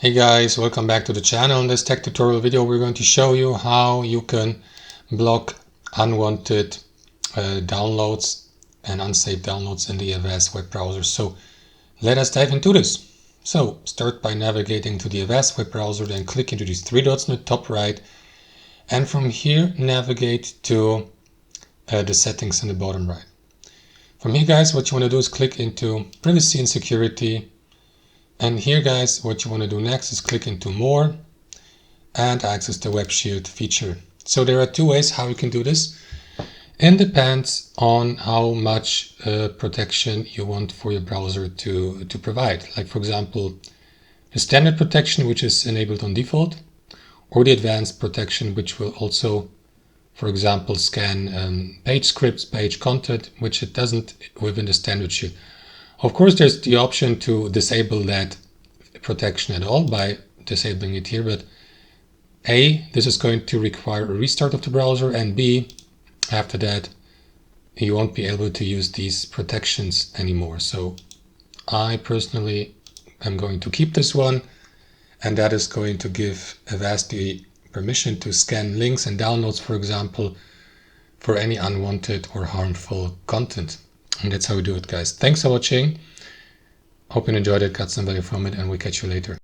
Hey guys, welcome back to the channel. In this tech tutorial video we're going to show you how you can block unwanted downloads and unsafe downloads in the Avast web browser. So let us dive into this. So start by navigating to the Avast web browser, then click into these three dots in the top right, and from here navigate to the settings in the bottom right. From here guys, what you want to do is click into privacy and security. And here guys, what you want to do next is click into more and access the Web Shield feature. So there are two ways how you can do this. It depends on how much protection you want for your browser to provide. Like for example, the standard protection, which is enabled on default, or the advanced protection, which will also, for example, scan page scripts, page content, which it doesn't within the standard shield. Of course, there's the option to disable that protection at all by disabling it here, but A, this is going to require a restart of the browser, and B, after that, you won't be able to use these protections anymore. So I personally am going to keep this one, and that is going to give Avast the permission to scan links and downloads, for example, for any unwanted or harmful content. And that's how we do it, guys. Thanks for watching. Hope you enjoyed it, got some value from it, and we'll catch you later.